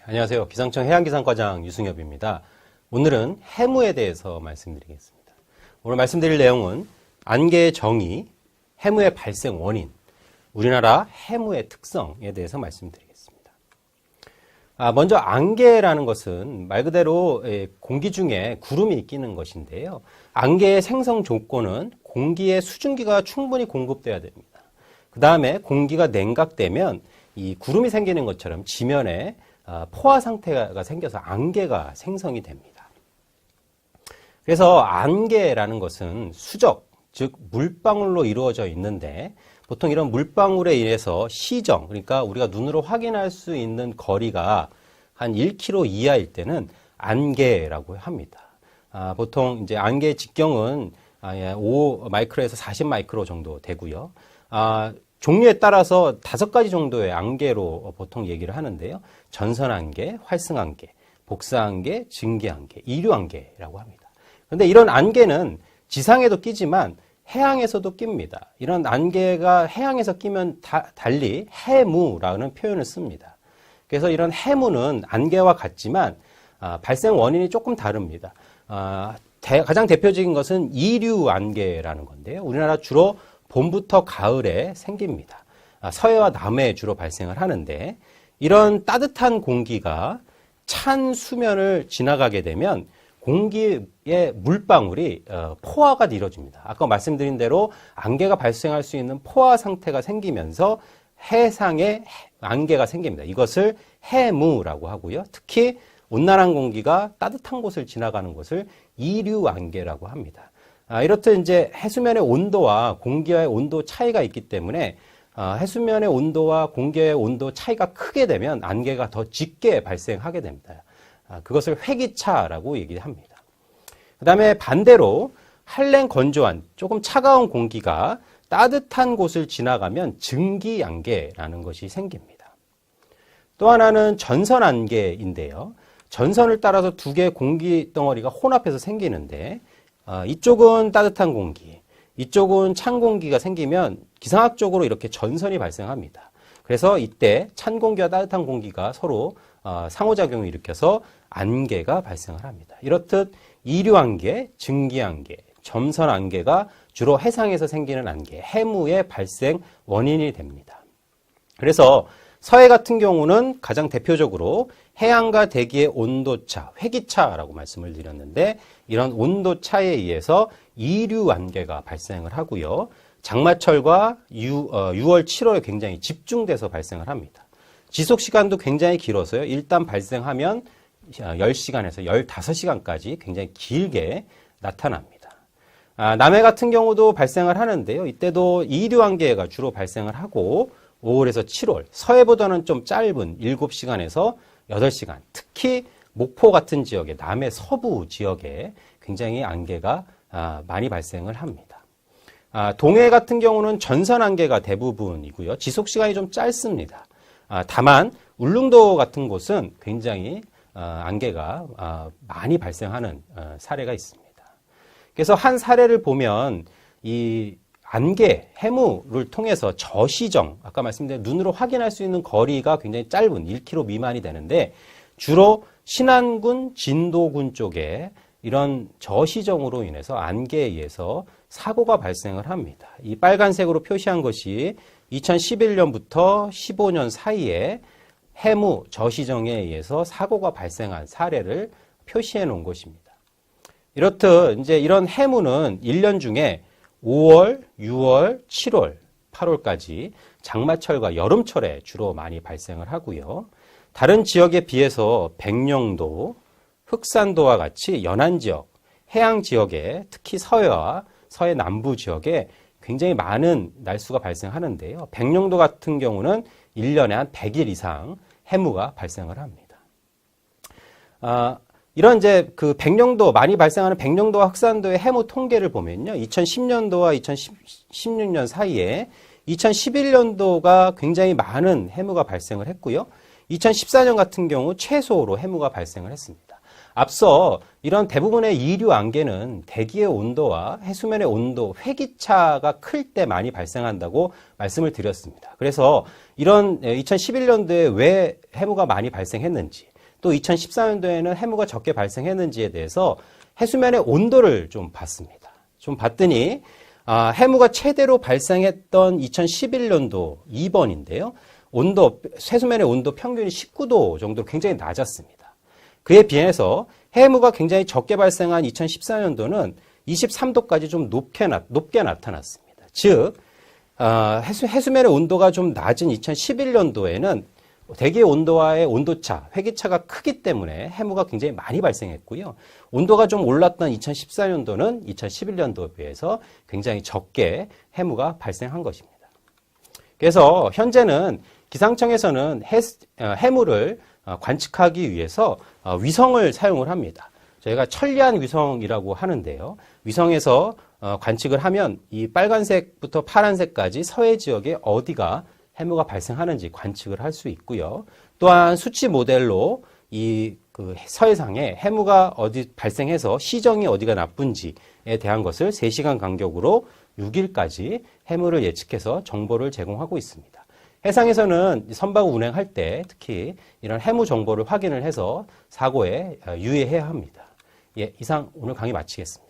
안녕하세요. 기상청 해양기상과장 유승엽입니다. 오늘은 해무에 대해서 말씀드리겠습니다. 오늘 말씀드릴 내용은 안개의 정의, 해무의 발생 원인, 우리나라 해무의 특성에 대해서 말씀드리겠습니다. 먼저 안개라는 것은 말 그대로 공기 중에 구름이 끼는 것인데요. 안개의 생성 조건은 공기의 수증기가 충분히 공급돼야 됩니다. 그 다음에 공기가 냉각되면 이 구름이 생기는 것처럼 지면에 포화 상태가 생겨서 안개가 생성이 됩니다. 그래서 안개라는 것은 수적, 즉 물방울로 이루어져 있는데 보통 이런 물방울에 의해서 시정, 그러니까 우리가 눈으로 확인할 수 있는 거리가 한 1km 이하일 때는 안개라고 합니다. 보통 이제 안개의 직경은 5 마이크로에서 40 마이크로 정도 되고요. 종류에 따라서 5가지 정도의 안개로 보통 얘기를 하는데요. 전선안개, 활성안개, 복사안개, 증기안개, 이류안개라고 합니다. 그런데 이런 안개는 지상에도 끼지만 해양에서도 낍니다. 이런 안개가 해양에서 끼면 달리 해무라는 표현을 씁니다. 그래서 이런 해무는 안개와 같지만 발생 원인이 조금 다릅니다. 가장 대표적인 것은 이류안개라는 건데요. 우리나라 주로 봄부터 가을에 생깁니다. 서해와 남해에 주로 발생을 하는데 이런 따뜻한 공기가 찬 수면을 지나가게 되면 공기의 물방울이 포화가 이루어집니다. 아까 말씀드린 대로 안개가 발생할 수 있는 포화 상태가 생기면서 해상에 안개가 생깁니다. 이것을 해무라고 하고요. 특히 온난한 공기가 따뜻한 곳을 지나가는 것을 이류안개라고 합니다. 이렇듯 이제 해수면의 온도와 공기의 온도 차이가 있기 때문에 해수면의 온도와 공기의 온도 차이가 크게 되면 안개가 더 짙게 발생하게 됩니다. 그것을 회기차라고 얘기합니다. 그 다음에 반대로 한랭 건조한 조금 차가운 공기가 따뜻한 곳을 지나가면 증기안개라는 것이 생깁니다. 또 하나는 전선안개인데요. 전선을 따라서 두 개의 공기 덩어리가 혼합해서 생기는데 이쪽은 따뜻한 공기, 이쪽은 찬 공기가 생기면 기상학적으로 이렇게 전선이 발생합니다. 그래서 이때 찬 공기와 따뜻한 공기가 서로 상호작용을 일으켜서 안개가 발생을 합니다. 이렇듯 이류안개, 증기안개, 점선안개가 주로 해상에서 생기는 안개, 해무의 발생 원인이 됩니다. 그래서 서해 같은 경우는 가장 대표적으로 해양과 대기의 온도차, 회기차라고 말씀을 드렸는데 이런 온도차에 의해서 이류안개가 발생을 하고요. 장마철과 6월, 7월에 굉장히 집중돼서 발생을 합니다. 지속시간도 굉장히 길어서요. 일단 발생하면 10시간에서 15시간까지 굉장히 길게 나타납니다. 남해 같은 경우도 발생을 하는데요. 이때도 이류안개가 주로 발생을 하고 5월에서 7월, 서해보다는 좀 짧은 7시간에서 8시간, 특히 목포 같은 지역에, 남해 서부 지역에 굉장히 안개가 많이 발생을 합니다. 동해 같은 경우는 전선안개가 대부분이고요. 지속시간이 좀 짧습니다. 다만 울릉도 같은 곳은 굉장히 안개가 많이 발생하는 사례가 있습니다. 그래서 한 사례를 보면 이 안개, 해무를 통해서 저시정, 아까 말씀드린 눈으로 확인할 수 있는 거리가 굉장히 짧은 1km 미만이 되는데 주로 신안군, 진도군 쪽에 이런 저시정으로 인해서 안개에 의해서 사고가 발생을 합니다. 이 빨간색으로 표시한 것이 2011년부터 15년 사이에 해무, 저시정에 의해서 사고가 발생한 사례를 표시해 놓은 것입니다. 이렇듯 이제 이런 해무는 1년 중에 5월, 6월, 7월, 8월까지 장마철과 여름철에 주로 많이 발생을 하고요. 다른 지역에 비해서 백령도, 흑산도와 같이 연안 지역, 해양 지역에 특히 서해와 서해 남부 지역에 굉장히 많은 날수가 발생하는데요. 백령도 같은 경우는 1년에 한 100일 이상 해무가 발생을 합니다. 이런 이제 그 백령도, 많이 발생하는 백령도와 흑산도의 해무 통계를 보면요. 2010년도와 2016년 사이에 2011년도가 굉장히 많은 해무가 발생을 했고요. 2014년 같은 경우 최소로 해무가 발생을 했습니다. 앞서 이런 대부분의 이류 안개는 대기의 온도와 해수면의 온도, 회기차가 클 때 많이 발생한다고 말씀을 드렸습니다. 그래서 이런 2011년도에 왜 해무가 많이 발생했는지, 또 2014년도에는 해무가 적게 발생했는지에 대해서 해수면의 온도를 좀 봤습니다. 좀 봤더니 해무가 최대로 발생했던 2011년도 2번인데요. 해수면의 온도 평균이 19도 정도로 굉장히 낮았습니다. 그에 비해서 해무가 굉장히 적게 발생한 2014년도는 23도까지 좀 높게 나타났습니다. 즉, 해수면의 온도가 좀 낮은 2011년도에는 대기의 온도와의 온도차, 회기차가 크기 때문에 해무가 굉장히 많이 발생했고요. 온도가 좀 올랐던 2014년도는 2011년도에 비해서 굉장히 적게 해무가 발생한 것입니다. 그래서 현재는 기상청에서는 해무를 관측하기 위해서 위성을 사용을 합니다. 저희가 천리안 위성이라고 하는데요. 위성에서 관측을 하면 이 빨간색부터 파란색까지 서해 지역에 어디가 해무가 발생하는지 관측을 할 수 있고요. 또한 수치 모델로 이 서해상에 해무가 어디 발생해서 시정이 어디가 나쁜지에 대한 것을 3시간 간격으로 6일까지 해무를 예측해서 정보를 제공하고 있습니다. 해상에서는 선박 운행할 때 특히 이런 해무 정보를 확인을 해서 사고에 유의해야 합니다. 예, 이상 오늘 강의 마치겠습니다.